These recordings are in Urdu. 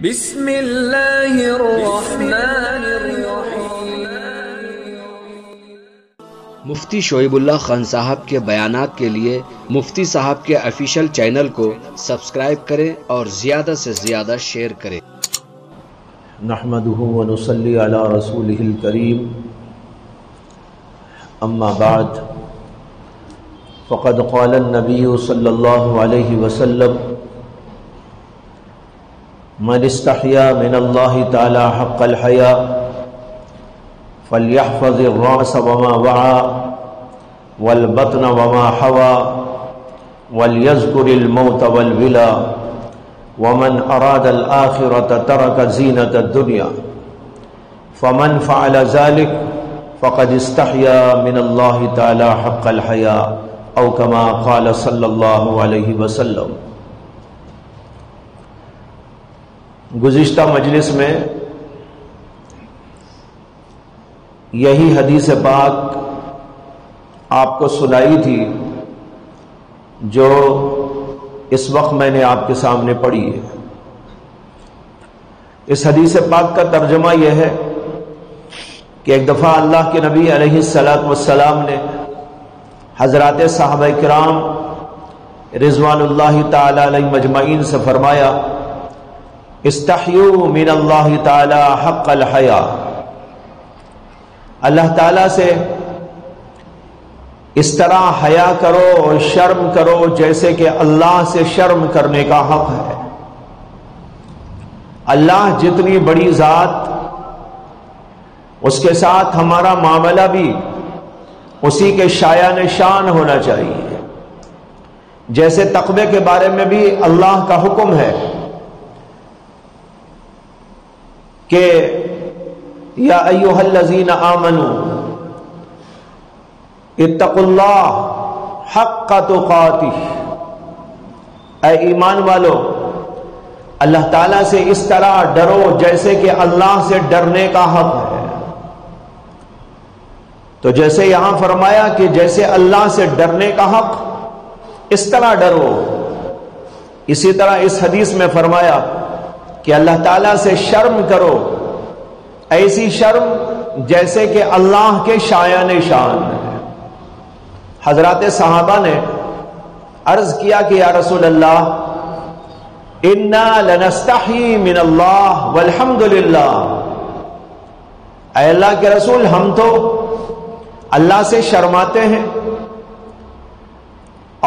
بسم اللہ الرحمن الرحیم۔ مفتی شعیب اللہ خان صاحب کے بیانات کے لیے مفتی صاحب کے آفیشیل چینل کو سبسکرائب کریں اور زیادہ سے زیادہ شیئر کریں۔ نحمده ونصلي على رسوله الكريم، اما بعد فقد قال النبي صلى الله عليه وسلم: من استحيا من الله تعالى حق الحياء فليحفظ الرأس وما وعى والبطن وما حوى وليذكر الموت والولا ومن أراد الآخرة ترك زينة الدنيا فمن فعل ذلك فقد استحيا من الله تعالى حق الحياء أو كما قال صلى الله عليه وسلم۔ گزشتہ مجلس میں یہی حدیث پاک آپ کو سنائی تھی جو اس وقت میں نے آپ کے سامنے پڑھی ہے۔ اس حدیث پاک کا ترجمہ یہ ہے کہ ایک دفعہ اللہ کے نبی علیہ السلام نے حضرات صحابہ کرام رضوان اللہ تعالی علیہ مجمعین سے فرمایا: استحیوا من اللہ تعالی حق الحیاء، اللہ تعالیٰ سے اس طرح حیا کرو اور شرم کرو جیسے کہ اللہ سے شرم کرنے کا حق ہے۔ اللہ جتنی بڑی ذات، اس کے ساتھ ہمارا معاملہ بھی اسی کے شایان شان ہونا چاہیے۔ جیسے تقوی کے بارے میں بھی اللہ کا حکم ہے کہ یا ایھا الذین آمنوا اتقوا اللہ حق تقاتہ، اے ایمان والو اللہ تعالیٰ سے اس طرح ڈرو جیسے کہ اللہ سے ڈرنے کا حق ہے۔ تو جیسے یہاں فرمایا کہ جیسے اللہ سے ڈرنے کا حق اس طرح ڈرو، اسی طرح اس حدیث میں فرمایا کہ اللہ تعالیٰ سے شرم کرو، ایسی شرم جیسے کہ اللہ کے شایان شان ہے۔ حضرات صحابہ نے عرض کیا کہ یا رسول اللہ انا لنستحی من اللہ والحمد للہ، اے اللہ کے رسول ہم تو اللہ سے شرماتے ہیں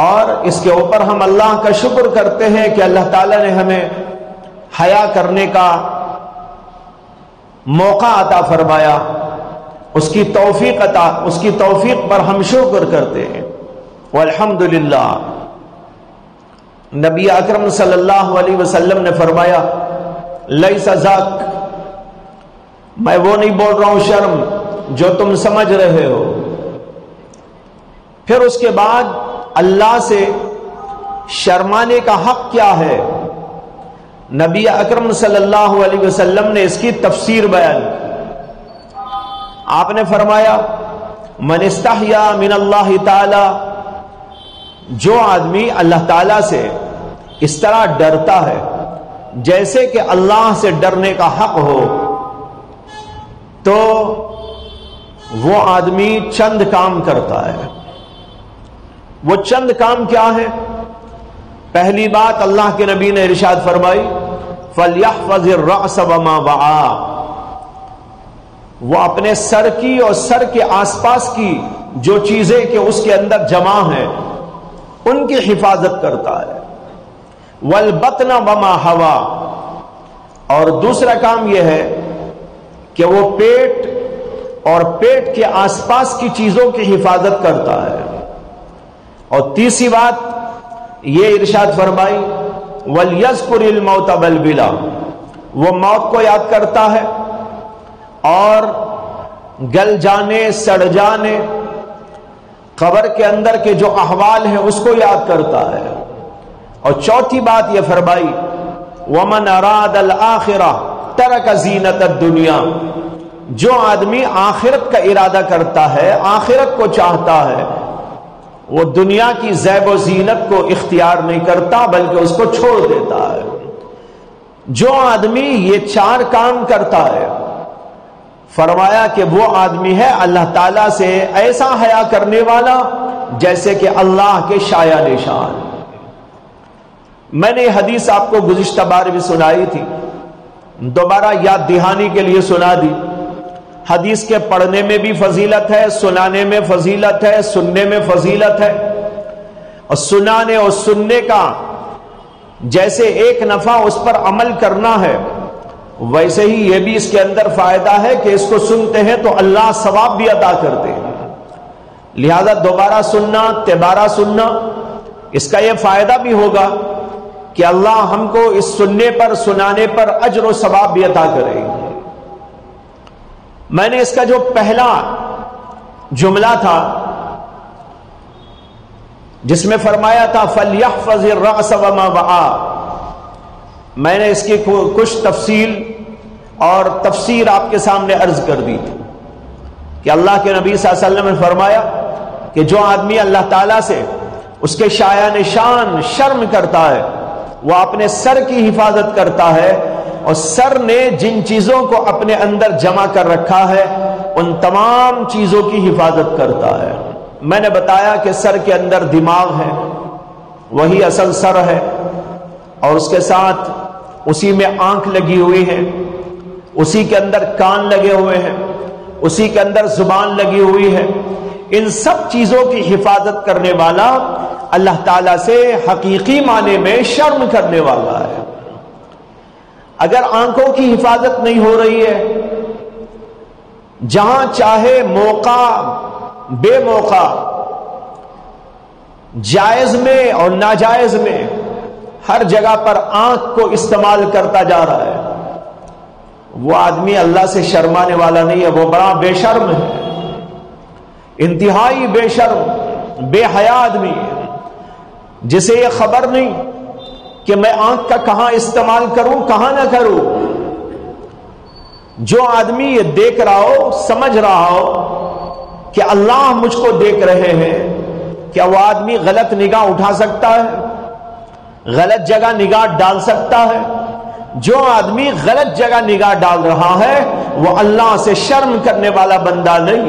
اور اس کے اوپر ہم اللہ کا شکر کرتے ہیں کہ اللہ تعالیٰ نے ہمیں حیا کرنے کا موقع عطا فرمایا، اس کی توفیق پر ہم شکر کرتے ہیں۔ والحمدللہ۔ نبی اکرم صلی اللہ علیہ وسلم نے فرمایا: لیس ذاک، میں وہ نہیں بول رہا ہوں شرم جو تم سمجھ رہے ہو۔ پھر اس کے بعد اللہ سے شرمانے کا حق کیا ہے؟ نبی اکرم صلی اللہ علیہ وسلم نے اس کی تفسیر بیان کی۔ آپ نے فرمایا: من استحیا من اللہ تعالی، جو آدمی اللہ تعالی سے اس طرح ڈرتا ہے جیسے کہ اللہ سے ڈرنے کا حق ہو، تو وہ آدمی چند کام کرتا ہے۔ وہ چند کام کیا ہے؟ پہلی بات اللہ کے نبی نے ارشاد فرمائی: فَلْيَحْفَظِ الرَّأْسَ وَمَا وَعَى، وہ اپنے سر کی اور سر کے آس پاس کی جو چیزیں کہ اس کے اندر جمع ہیں ان کی حفاظت کرتا ہے۔ وَالْبَطْنَ وَمَا حَوَى، اور دوسرا کام یہ ہے کہ وہ پیٹ اور پیٹ کے آس پاس کی چیزوں کی حفاظت کرتا ہے۔ اور تیسری بات یہ ارشاد فرمائی: وَلْيَذْكُرِ الْمَوْتَ وَالْوَلَا، وہ موت کو یاد کرتا ہے اور گل جانے، سڑ جانے، قبر کے اندر کے جو احوال ہیں اس کو یاد کرتا ہے۔ اور چوتھی بات یہ فرمائی: وَمَنْ أَرَادَ الْآخِرَةَ تَرَكَ زِينَةَ الدُّنْيَا، جو آدمی آخرت کا ارادہ کرتا ہے، آخرت کو چاہتا ہے، وہ دنیا کی زیب و زینت کو اختیار نہیں کرتا بلکہ اس کو چھوڑ دیتا ہے۔ جو آدمی یہ 4 کام کرتا ہے، فرمایا کہ وہ آدمی ہے اللہ تعالیٰ سے ایسا حیا کرنے والا جیسے کہ اللہ کے شایع نشان۔ میں نے یہ حدیث آپ کو گزشتہ بار بھی سنائی تھی، دوبارہ یاد دہانی کے لیے سنا دی۔ حدیث کے پڑھنے میں بھی فضیلت ہے، سنانے میں فضیلت ہے، سننے میں فضیلت ہے، اور سنانے اور سننے کا جیسے ایک نفع اس پر عمل کرنا ہے، ویسے ہی یہ بھی اس کے اندر فائدہ ہے کہ اس کو سنتے ہیں تو اللہ ثواب بھی عطا کرتے ہیں۔ لہذا دوبارہ سننا، تبارہ سننا، اس کا یہ فائدہ بھی ہوگا کہ اللہ ہم کو اس سننے پر، سنانے پر اجر و ثواب بھی عطا کرے۔ میں نے اس کا جو پہلا جملہ تھا جس میں فرمایا تھا فَلْيَحْفَظِ الرَّأْسَ وَمَا وَعَى، میں نے اس کی کچھ تفصیل اور تفسیر آپ کے سامنے عرض کر دی تھی کہ اللہ کے نبی صلی اللہ علیہ وسلم نے فرمایا کہ جو آدمی اللہ تعالیٰ سے اس کے شایع نشان شرم کرتا ہے، وہ اپنے سر کی حفاظت کرتا ہے، اور سر نے جن چیزوں کو اپنے اندر جمع کر رکھا ہے ان تمام چیزوں کی حفاظت کرتا ہے۔ میں نے بتایا کہ سر کے اندر دماغ ہے، وہی اصل سر ہے، اور اس کے ساتھ اسی میں آنکھ لگی ہوئی ہے، اسی کے اندر کان لگے ہوئے ہیں، اسی کے اندر زبان لگی ہوئی ہے۔ ان سب چیزوں کی حفاظت کرنے والا اللہ تعالیٰ سے حقیقی معنی میں شرم کرنے والا ہے۔ اگر آنکھوں کی حفاظت نہیں ہو رہی ہے، جہاں چاہے موقع بے موقع، جائز میں اور ناجائز میں، ہر جگہ پر آنکھ کو استعمال کرتا جا رہا ہے، وہ آدمی اللہ سے شرمانے والا نہیں ہے، وہ بڑا بے شرم ہے، انتہائی بے شرم، بے حیا آدمی ہے، جسے یہ خبر نہیں کہ میں آنکھ کا کہاں استعمال کروں کہاں نہ کروں۔ جو آدمی یہ دیکھ رہا ہو، سمجھ رہا ہو کہ اللہ مجھ کو دیکھ رہے ہیں، کیا وہ آدمی غلط نگاہ اٹھا سکتا ہے؟ غلط جگہ نگاہ ڈال سکتا ہے؟ جو آدمی غلط جگہ نگاہ ڈال رہا ہے وہ اللہ سے شرم کرنے والا بندہ نہیں،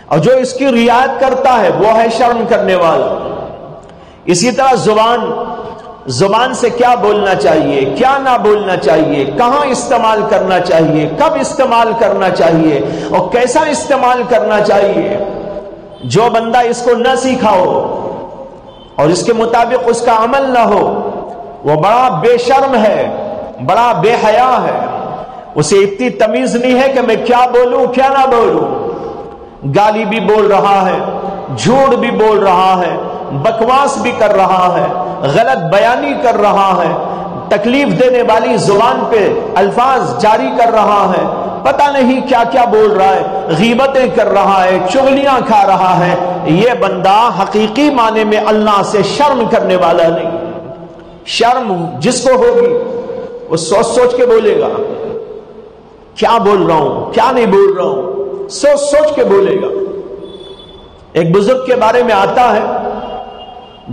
اور جو اس کی رعایت کرتا ہے وہ ہے شرم کرنے والا۔ اسی طرح زبان سے کیا بولنا چاہیے، کیا نہ بولنا چاہیے، کہاں استعمال کرنا چاہیے، کب استعمال کرنا چاہیے، اور کیسا استعمال کرنا چاہیے، جو بندہ اس کو نہ سیکھا ہو اور اس کے مطابق اس کا عمل نہ ہو، وہ بڑا بے شرم ہے، بڑا بے حیا ہے، اسے اتنی تمیز نہیں ہے کہ میں کیا بولوں کیا نہ بولوں۔ گالی بھی بول رہا ہے، جھوٹ بھی بول رہا ہے، بکواس بھی کر رہا ہے، غلط بیانی کر رہا ہے، تکلیف دینے والی زبان پہ الفاظ جاری کر رہا ہے، پتہ نہیں کیا کیا بول رہا ہے، غیبتیں کر رہا ہے، چغلیاں کھا رہا ہے۔ یہ بندہ حقیقی معنی میں اللہ سے شرم کرنے والا نہیں۔ شرم جس کو ہوگی وہ سوچ سوچ کے بولے گا، کیا بول رہا ہوں کیا نہیں بول رہا ہوں، سوچ سوچ کے بولے گا۔ ایک بزرگ کے بارے میں آتا ہے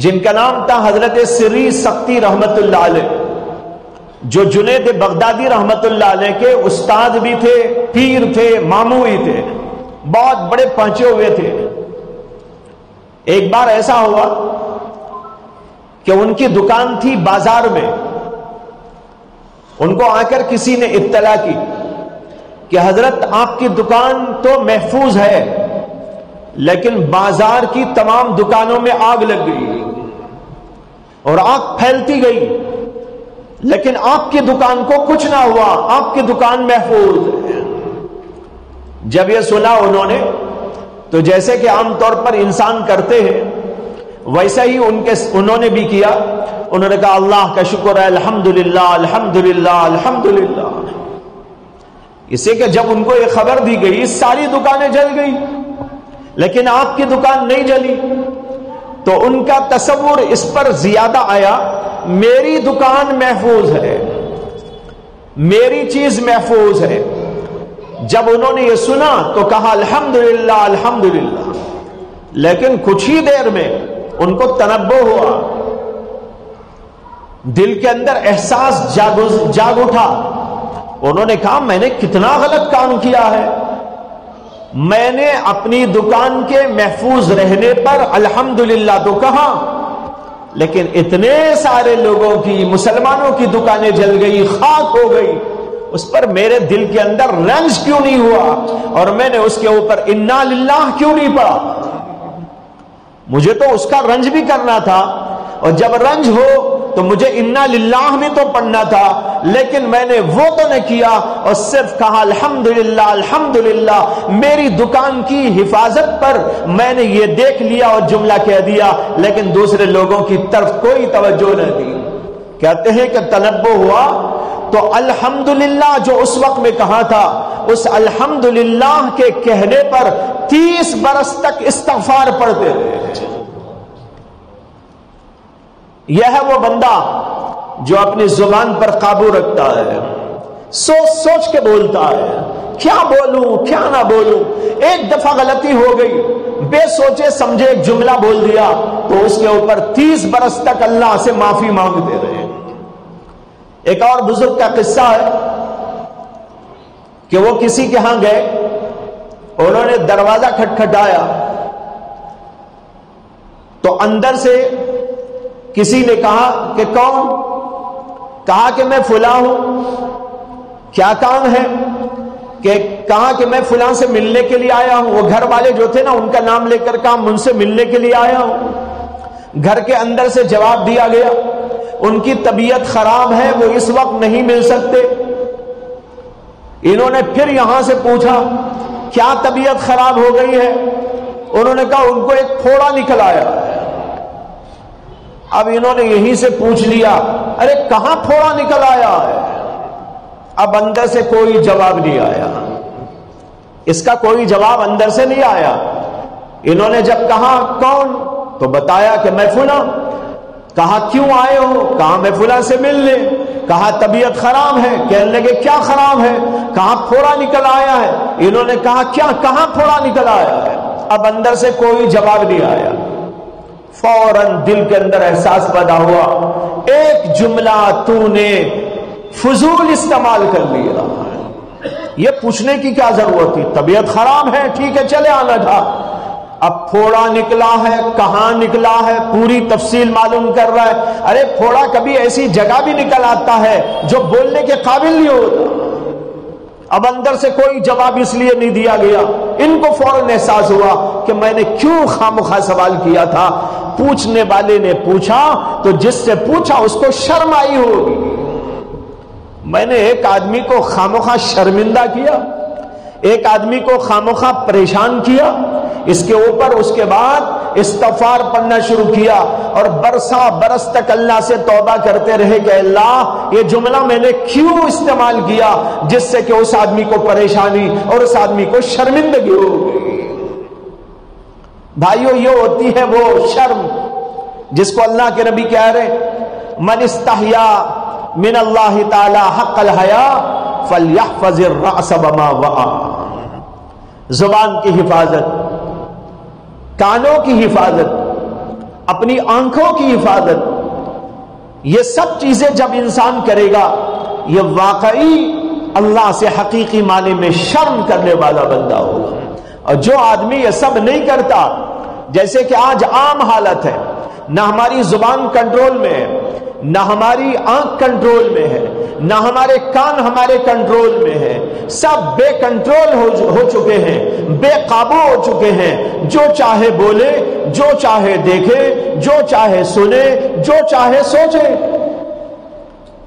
جن کا نام تھا حضرت سری سختی رحمت اللہ علیہ، جو جنید بغدادی رحمت اللہ علیہ کے استاد بھی تھے، پیر تھے، ماموئی تھے، بہت بڑے پہنچے ہوئے تھے۔ ایک بار ایسا ہوا کہ ان کی دکان تھی بازار میں، ان کو آ کر کسی نے اطلاع کی کہ حضرت آپ کی دکان تو محفوظ ہے لیکن بازار کی تمام دکانوں میں آگ لگ گئی اور آگ پھیلتی گئی، لیکن آپ کی دکان کو کچھ نہ ہوا، آپ کی دکان محفوظ ہے۔ جب یہ سنا تو جیسے کہ عام طور پر انسان کرتے ہیں ویسا ہی انہوں نے بھی کیا، انہوں نے کہا اللہ کا شکر ہے، الحمدللہ الحمدللہ الحمدللہ۔ اسے کہ جب ان کو یہ خبر دی گئی ساری دکانیں جل گئی لیکن آپ کی دکان نہیں جلی، تو ان کا تصور اس پر زیادہ آیا، میری دکان محفوظ ہے، میری چیز محفوظ ہے۔ جب انہوں نے یہ سنا تو کہا الحمدللہ الحمدللہ، لیکن کچھ ہی دیر میں ان کو تنبؤ ہوا، دل کے اندر احساس جاگ اٹھا. انہوں نے کہا میں نے کتنا غلط کام کیا ہے. میں نے اپنی دکان کے محفوظ رہنے پر الحمدللہ تو کہا، لیکن اتنے سارے لوگوں کی، مسلمانوں کی دکانیں جل گئی، خاک ہو گئی، اس پر میرے دل کے اندر رنج کیوں نہیں ہوا؟ اور میں نے اس کے اوپر انا للہ کیوں نہیں پڑھا؟ مجھے تو اس کا رنج بھی کرنا تھا، اور جب رنج ہو تو مجھے انا للہ بھی تو پڑھنا تھا، لیکن میں نے وہ تو نہ کیا، اور صرف کہا الحمدللہ الحمدللہ. میری دکان کی حفاظت پر میں نے یہ دیکھ لیا اور جملہ کہہ دیا، لیکن دوسرے لوگوں کی طرف کوئی توجہ نہ دی. کہتے ہیں کہ تنبہ ہوا تو الحمدللہ جو اس وقت میں کہا تھا، اس الحمدللہ کے کہنے پر 30 برس تک استغفار پڑھتے رہے. یہ ہے وہ بندہ جو اپنی زبان پر قابو رکھتا ہے، سوچ سوچ کے بولتا ہے، کیا بولوں کیا نہ بولوں. ایک دفعہ غلطی ہو گئی، بے سوچے سمجھے ایک جملہ بول دیا تو اس کے اوپر 30 برس تک اللہ سے معافی مانگتے رہے. ایک اور بزرگ کا قصہ ہے کہ وہ کسی کے ہاں گئے، انہوں نے دروازہ کھٹکھٹایا تو اندر سے کسی نے کہا کہ کون؟ کہا کہ میں فلاں ہوں. کیا کام ہے؟ کہ کہا کہ میں فلاں سے ملنے کے لیے آیا ہوں. وہ گھر والے جو تھے نا ان کا نام لے کر کہا ان سے ملنے کے لیے آیا ہوں. گھر کے اندر سے جواب دیا گیا ان کی طبیعت خراب ہے، وہ اس وقت نہیں مل سکتے. انہوں نے پھر یہاں سے پوچھا کیا طبیعت خراب ہو گئی ہے؟ انہوں نے کہا ان کو ایک پھوڑا نکل آیا. اب انہوں نے یہیں سے پوچھ لیا ارے کہاں پھوڑا نکل آیا ہے؟ اب اندر سے کوئی جواب نہیں آیا، اس کا کوئی جواب اندر سے نہیں آیا. انہوں نے جب کہا کون تو بتایا کہ میں فلاں. کہا کیوں آئے ہو؟ کہا میں فلاں سے ملنے. کہا طبیعت خراب ہے. کہنے لگے کیا خراب ہے؟ کہاں پھوڑا نکل آیا ہے. انہوں نے کہا کیا کہاں پھوڑا نکل آیا ہے؟ اب اندر سے کوئی جواب نہیں آیا. فوراً دل کے اندر احساس پیدا ہوا ایک جملہ تو نے فضول استعمال کر لیا. یہ پوچھنے کی کیا ضرورت تھی؟ طبیعت خراب ہے ٹھیک ہے چلے آنا تھا. اب پھوڑا نکلا ہے، کہاں نکلا ہے، پوری تفصیل معلوم کر رہا ہے. ارے پھوڑا کبھی ایسی جگہ بھی نکل آتا ہے جو بولنے کے قابل نہیں ہوتا. اب اندر سے کوئی جواب اس لیے نہیں دیا گیا. ان کو فوراً احساس ہوا کہ میں نے کیوں خامخواہ سوال کیا تھا. پوچھنے والے نے پوچھا تو جس سے پوچھا اس کو شرم آئی ہوگی. میں نے ایک آدمی کو خامخواہ شرمندہ کیا، ایک آدمی کو خامخواہ پریشان کیا. اس کے اوپر اس کے بعد استغفار پڑھنا شروع کیا اور برس تک اللہ سے توبہ کرتے رہے کہ اللہ یہ جملہ میں نے کیوں استعمال کیا جس سے کہ اس آدمی کو پریشانی اور اس آدمی کو شرمندگی ہو گئی. بھائیو یہ ہوتی ہے وہ شرم جس کو اللہ کے نبی کہہ رہے من استحیا من اللہ تعالی حق الحیا فلیحفظ الرأس بما وعى. زبان کی حفاظت، کانوں کی حفاظت، اپنی آنکھوں کی حفاظت، یہ سب چیزیں جب انسان کرے گا یہ واقعی اللہ سے حقیقی معنی میں شرم کرنے والا بندہ ہوگا. اور جو آدمی یہ سب نہیں کرتا، جیسے کہ آج عام حالت ہے، نہ ہماری زبان کنٹرول میں ہے، نہ ہماری آنکھ کنٹرول میں ہے، نہ ہمارے کان ہمارے کنٹرول میں ہے، سب بے کنٹرول ہو چکے ہیں، بے قابو ہو چکے ہیں. جو چاہے بولے، جو چاہے دیکھے، جو چاہے سنے، جو چاہے سوچے.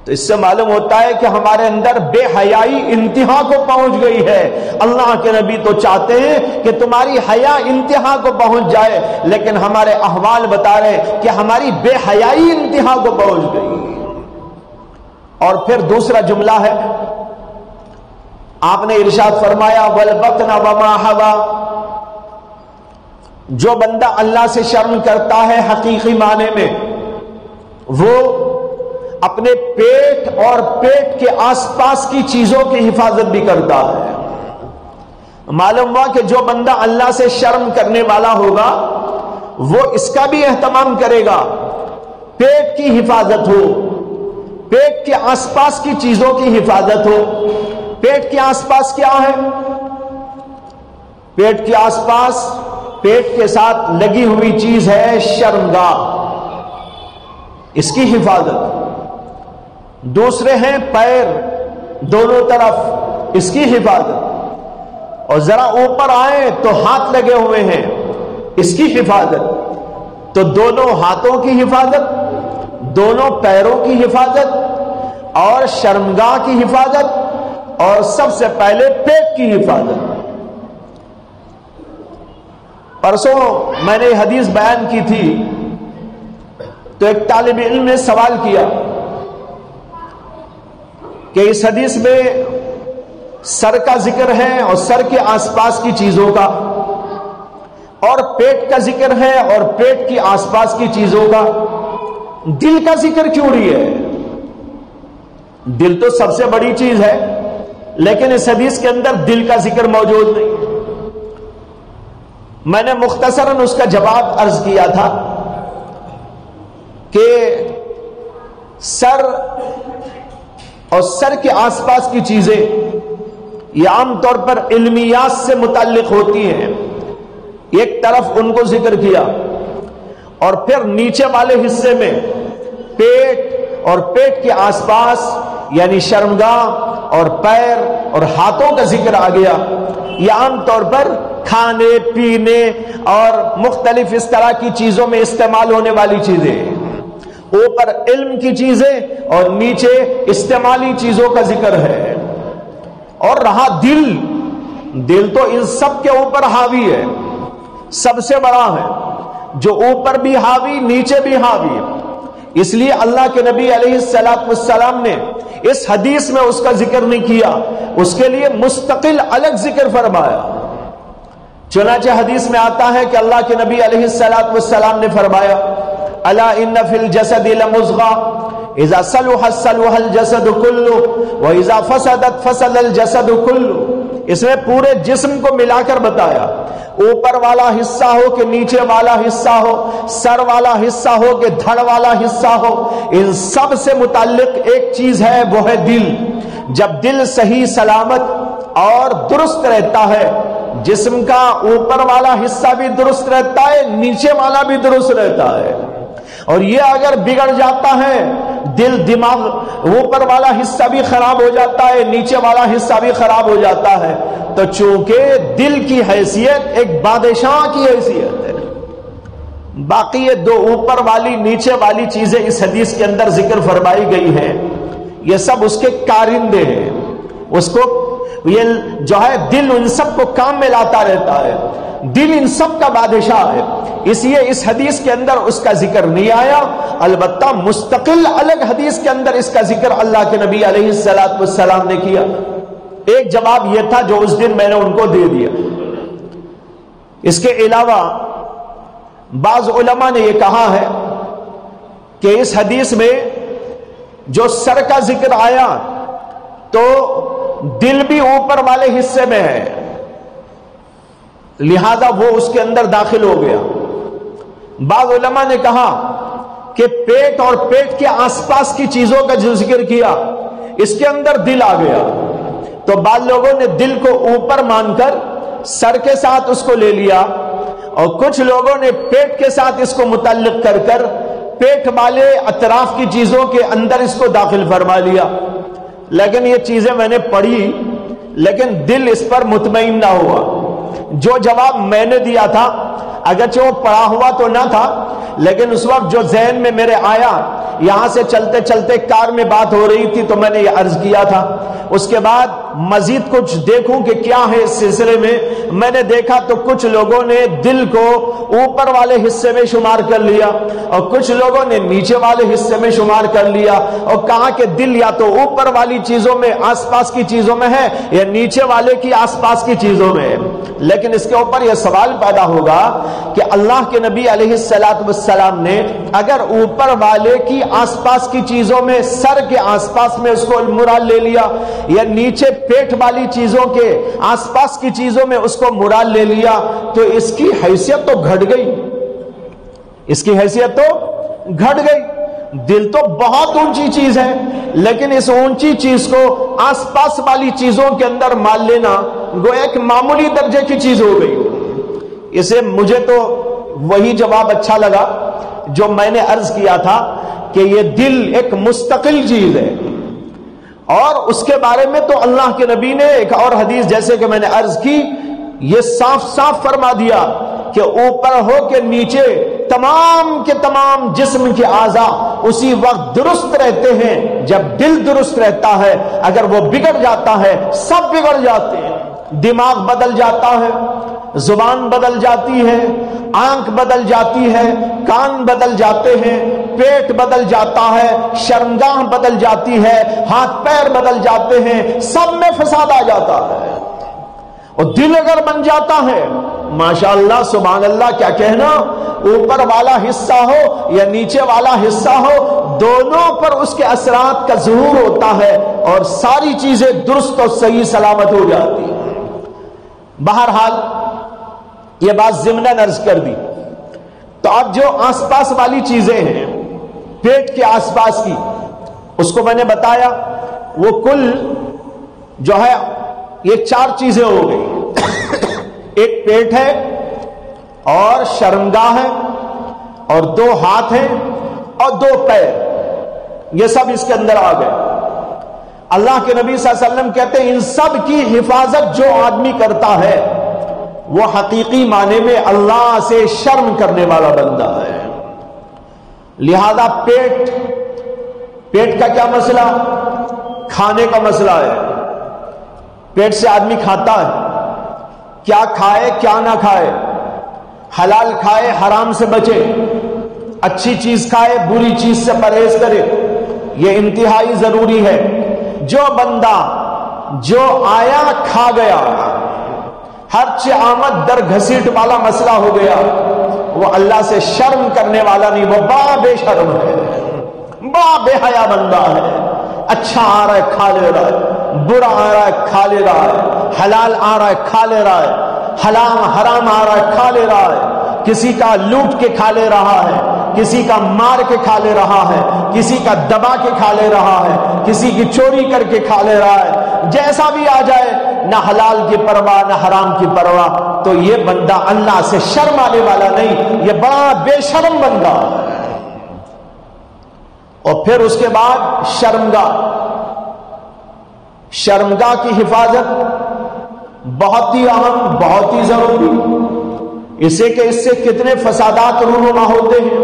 تو اس سے معلوم ہوتا ہے کہ ہمارے اندر بے حیائی انتہا کو پہنچ گئی ہے. اللہ کے نبی تو چاہتے ہیں کہ تمہاری حیا انتہا کو پہنچ جائے، لیکن ہمارے احوال بتا رہے کہ ہماری بے حیائی انتہا کو پہنچ گئی. اور پھر دوسرا جملہ ہے، آپ نے ارشاد فرمایا والبطن وما حوا. جو بندہ اللہ سے شرم کرتا ہے حقیقی معنی میں، وہ اپنے پیٹ اور پیٹ کے آس پاس کی چیزوں کی حفاظت بھی کرتا ہے. معلوم ہوا کہ جو بندہ اللہ سے شرم کرنے والا ہوگا وہ اس کا بھی اہتمام کرے گا، پیٹ کی حفاظت ہو، پیٹ کے آس پاس کی چیزوں کی حفاظت ہو. پیٹ کے آس پاس کیا ہے؟ پیٹ کے آس پاس پیٹ کے ساتھ لگی ہوئی چیز ہے شرمگاہ، اس کی حفاظت. دوسرے ہیں پیر دونوں طرف، اس کی حفاظت. اور ذرا اوپر آئیں تو ہاتھ لگے ہوئے ہیں، اس کی حفاظت. تو دونوں ہاتھوں کی حفاظت، دونوں پیروں کی حفاظت اور شرمگاہ کی حفاظت اور سب سے پہلے پیٹ کی حفاظت. پرسوں میں نے حدیث بیان کی تھی تو ایک طالب علم نے سوال کیا کہ اس حدیث میں سر کا ذکر ہے اور سر کے آس پاس کی چیزوں کا، اور پیٹ کا ذکر ہے اور پیٹ کی آس پاس کی چیزوں کا، دل کا ذکر کیوں نہیں ہے؟ دل تو سب سے بڑی چیز ہے، لیکن اس حدیث کے اندر دل کا ذکر موجود نہیں. میں نے مختصراً اس کا جواب عرض کیا تھا کہ سر اور سر کے آس پاس کی چیزیں یہ عام طور پر علمیات سے متعلق ہوتی ہیں. ایک طرف ان کو ذکر کیا اور پھر نیچے والے حصے میں پیٹ اور پیٹ کے آس پاس یعنی شرمگاہ اور پیر اور ہاتھوں کا ذکر آ گیا. یہ عام طور پر کھانے پینے اور مختلف اس طرح کی چیزوں میں استعمال ہونے والی چیزیں، اوپر علم کی چیزیں اور نیچے استعمالی چیزوں کا ذکر ہے. اور رہا دل، دل تو ان سب کے اوپر حاوی ہے، سب سے بڑا ہے، جو اوپر بھی حاوی نیچے بھی حاوی ہے. اس لیے اللہ کے نبی علیہ السلام نے اس حدیث میں اس کا ذکر نہیں کیا، اس کے لیے مستقل الگ ذکر فرمایا. چنانچہ حدیث میں آتا ہے کہ اللہ کے نبی علیہ السلام نے فرمایا الا ان فی الجسد لمضغہ اذا صلحت صلح الجسد کلہ واذا فسدت فسد الجسد کلہ. اس میں پورے جسم کو ملا کر بتایا، اوپر والا حصہ ہو کہ نیچے والا حصہ ہو، سر والا حصہ ہو کہ دھڑ والا حصہ ہو، ان سب سے متعلق ایک چیز ہے، وہ ہے دل. جب دل صحیح سلامت اور درست رہتا ہے، جسم کا اوپر والا حصہ بھی درست رہتا ہے، نیچے والا بھی درست رہتا ہے. اور یہ اگر بگڑ جاتا ہے، دل دماغ اوپر والا حصہ بھی خراب ہو جاتا ہے، نیچے والا حصہ بھی خراب ہو جاتا ہے. تو چونکہ دل کی حیثیت ایک بادشاہ کی حیثیت ہے، باقی یہ دو اوپر والی نیچے والی چیزیں اس حدیث کے اندر ذکر فرمائی گئی ہیں، یہ سب اس کے کارندے ہیں. اس کو یہ جو ہے دل ان سب کو کام میں لاتا رہتا ہے، دل ان سب کا بادشاہ ہے. اس لیے اس حدیث کے اندر اس کا ذکر نہیں آیا، البتہ مستقل الگ حدیث کے اندر اس کا ذکر اللہ کے نبی علیہ السلام نے کیا. ایک جواب یہ تھا جو اس دن میں نے ان کو دے دیا. اس کے علاوہ بعض علماء نے یہ کہا ہے کہ اس حدیث میں جو سر کا ذکر آیا تو دل بھی اوپر والے حصے میں ہے، لہذا وہ اس کے اندر داخل ہو گیا. بعض علماء نے کہا کہ پیٹ اور پیٹ کے آس پاس کی چیزوں کا جو ذکر کیا اس کے اندر دل آ گیا. تو بعض لوگوں نے دل کو اوپر مان کر سر کے ساتھ اس کو لے لیا، اور کچھ لوگوں نے پیٹ کے ساتھ اس کو متعلق کر کر پیٹ والے اطراف کی چیزوں کے اندر اس کو داخل فرما لیا. لیکن یہ چیزیں میں نے پڑھی، لیکن دل اس پر مطمئن نہ ہوا. جو جواب میں نے دیا تھا اگرچہ وہ پڑھا ہوا تو نہ تھا، لیکن اس وقت جو ذہن میں میرے آیا، یہاں سے چلتے چلتے کار میں بات ہو رہی تھی تو میں نے یہ عرض کیا تھا. اس کے بعد مزید کچھ دیکھوں کہ کیا ہے اس سلسلے میں نے دیکھا تو کچھ لوگوں نے دل کو اوپر والے حصے میں شمار کر لیا اور کچھ لوگوں نے نیچے والے حصے میں شمار کر لیا، اور کہا کہ دل یا تو اوپر والی چیزوں میں آس پاس کی چیزوں میں ہے یا نیچے والے کی آس پاس کی چیزوں میں ہے. لیکن اس کے اوپر یہ سوال پیدا ہوگا کہ اللہ کے نبی علیہ السلام نے اگر اوپر والے کی آس پاس کی چیزوں میں سر کے آس پاس میں اس کو مراد لے لیا یا نیچے پیٹ والی چیزوں کے آس پاس کی چیزوں میں اس کو مراد لے لیا تو اس کی حیثیت تو گھٹ گئی، اس کی حیثیت تو گھٹ گئی. دل تو بہت اونچی چیز ہے، لیکن اس اونچی چیز کو آس پاس والی چیزوں کے اندر مان لینا گویا ایک معمولی درجے کی چیز ہو گئی۔ اسے مجھے تو وہی جواب اچھا لگا جو میں نے عرض کیا تھا کہ یہ دل ایک مستقل چیز ہے، اور اس کے بارے میں تو اللہ کے نبی نے ایک اور حدیث جیسے کہ میں نے عرض کی یہ صاف صاف فرما دیا کہ اوپر ہو کے نیچے تمام کے تمام جسم کے اعضاء اسی وقت درست رہتے ہیں جب دل درست رہتا ہے۔ اگر وہ بگڑ جاتا ہے سب بگڑ جاتے ہیں، دماغ بدل جاتا ہے، زبان بدل جاتی ہے، آنکھ بدل جاتی ہے، کان بدل جاتے ہیں، پیٹ بدل جاتا ہے، شرمگاہ بدل جاتی ہے، ہاتھ پیر بدل جاتے ہیں، سب میں فساد آ جاتا ہے۔ اور دل اگر بن جاتا ہے ماشاءاللہ سبحان اللہ کیا کہنا، اوپر والا حصہ ہو یا نیچے والا حصہ ہو دونوں پر اس کے اثرات کا ظہور ہوتا ہے اور ساری چیزیں درست اور صحیح سلامت ہو جاتی ہیں۔ بہرحال یہ بات ضمناً عرض کر دی۔ تو اب جو آس پاس والی چیزیں ہیں پیٹ کے آس پاس کی، اس کو میں نے بتایا وہ کل جو ہے یہ 4 چیزیں ہو گئی۔ ایک پیٹ ہے اور شرمگاہ ہے اور 2 ہاتھ ہیں اور 2 پیر، یہ سب اس کے اندر آ گئے۔ اللہ کے نبی صلی اللہ علیہ وسلم کہتے ہیں ان سب کی حفاظت جو آدمی کرتا ہے وہ حقیقی معنی میں اللہ سے شرم کرنے والا بندہ ہے۔ لہذا پیٹ کا کیا مسئلہ؟ کھانے کا مسئلہ ہے۔ پیٹ سے آدمی کھاتا ہے، کیا کھائے کیا نہ کھائے، حلال کھائے حرام سے بچے، اچھی چیز کھائے بری چیز سے پرہیز کرے، یہ انتہائی ضروری ہے۔ جو بندہ جو آیا کھا گیا، ہر آمد در گھسیٹ والا مسئلہ ہو گیا، وہ اللہ سے شرم کرنے والا نہیں، وہ بڑا بے شرم ہے، بڑا بے حیا بندہ ہے۔ اچھا آ رہا ہے کھا لے رہا ہے، برا آ رہا ہے کھا لے رہا ہے، حلال آ رہا ہے کھا لے رہا ہے، حرام آ رہا ہے کھا لے رہا ہے، کسی کا لوٹ کے کھا لے رہا ہے، کسی کا مار کے کھا لے رہا ہے، کسی کا دبا کے کھا لے رہا ہے، کسی کی چوری کر کے کھا لے رہا ہے، جیسا بھی آ جائے نہ حلال کی پرواہ نہ حرام کی پرواہ۔ تو یہ بندہ اللہ سے شرم آنے والا نہیں، یہ بڑا بے شرم بندہ ہے۔ اور پھر اس کے بعد شرمگاہ کی حفاظت بہت ہی اہم، بہت ہی ضروری، اسے کہ اس سے کتنے فسادات رونما ہوتے ہیں،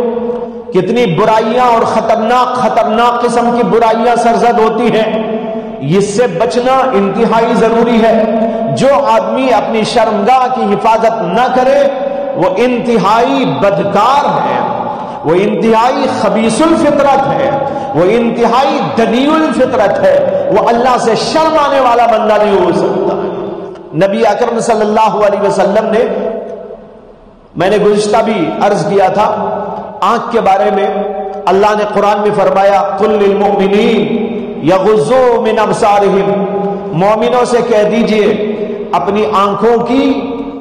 کتنی برائیاں اور خطرناک قسم کی برائیاں سرزد ہوتی ہیں، اس سے بچنا انتہائی ضروری ہے۔ جو آدمی اپنی شرمگاہ کی حفاظت نہ کرے وہ انتہائی بدکار ہے، وہ انتہائی خبیث الفطرت ہے، وہ انتہائی دنی الفطرت ہے، وہ اللہ سے شرم آنے والا بندہ نہیں ہو سکتا۔ نبی اکرم صلی اللہ علیہ وسلم نے، میں نے گزشتہ بھی عرض کیا تھا آنکھ کے بارے میں، اللہ نے قرآن میں فرمایا قل للمؤمنین یغضوا من ابصارہم، مومنوں سے کہہ دیجئے اپنی آنکھوں کی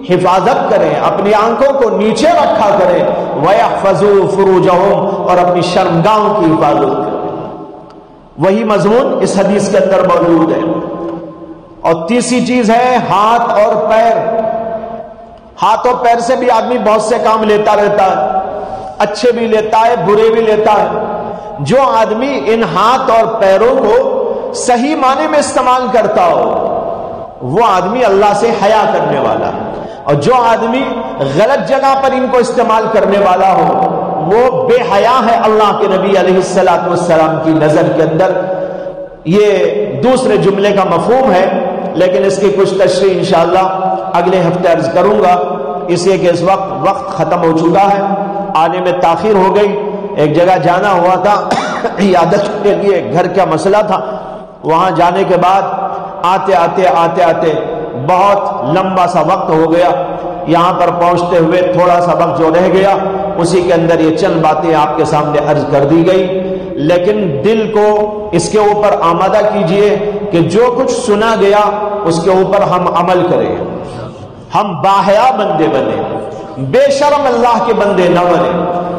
حفاظت کریں، اپنی آنکھوں کو نیچے رکھا کریں، وَيَحْفَظُوا فُرُوجَهُمْ، اور اپنی شرمگاہوں کی حفاظت کریں۔ وہی مضمون اس حدیث کے اندر موجود ہے۔ اور تیسری چیز ہے ہاتھ اور پیر۔ ہاتھ اور پیر سے بھی آدمی بہت سے کام لیتا رہتا ہے، اچھے بھی لیتا ہے برے بھی لیتا ہے۔ جو آدمی ان ہاتھ اور پیروں کو صحیح معنی میں استعمال کرتا ہو وہ آدمی اللہ سے حیا کرنے والا ہے، اور جو آدمی غلط جگہ پر ان کو استعمال کرنے والا ہو وہ بے حیا ہے اللہ کے نبی علیہ الصلوۃ والسلام کی نظر کے اندر۔ یہ دوسرے جملے کا مفہوم ہے، لیکن اس کی کچھ تشریح انشاءاللہ اگلے ہفتے عرض کروں گا، اس لیے کہ اس وقت ختم ہو چکا ہے، آنے میں تاخیر ہو گئی۔ ایک جگہ جانا ہوا تھا عیادت کے لیے، گھر کا مسئلہ تھا، وہاں جانے کے بعد آتے آتے بہت لمبا سا وقت ہو گیا۔ یہاں پر پہنچتے ہوئے تھوڑا سا وقت جو رہ گیا اسی کے اندر یہ چند باتیں آپ کے سامنے عرض کر دی گئی، لیکن دل کو اس کے اوپر آمادہ کیجئے کہ جو کچھ سنا گیا اس کے اوپر ہم عمل کریں، ہم باحیا بندے بنے، بے شرم اللہ کے بندے نہ بنے،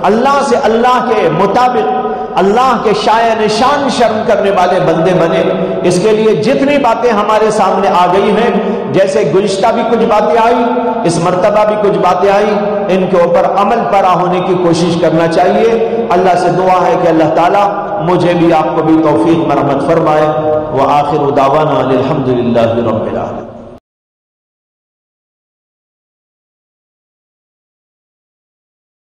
اللہ سے اللہ کے مطابق اللہ کے شایع نشان شرم کرنے والے بندے بنے۔ اس کے لیے جتنی باتیں ہمارے سامنے آ گئی ہیں، جیسے گزشتہ بھی کچھ باتیں آئی، اس مرتبہ بھی کچھ باتیں آئی، ان کے اوپر عمل پیرا ہونے کی کوشش کرنا چاہیے۔ اللہ سے دعا ہے کہ اللہ تعالیٰ مجھے بھی آپ کو بھی توفیق مرحمت فرمائے۔ وآخر دعوانا الحمدللہ رب العالمین۔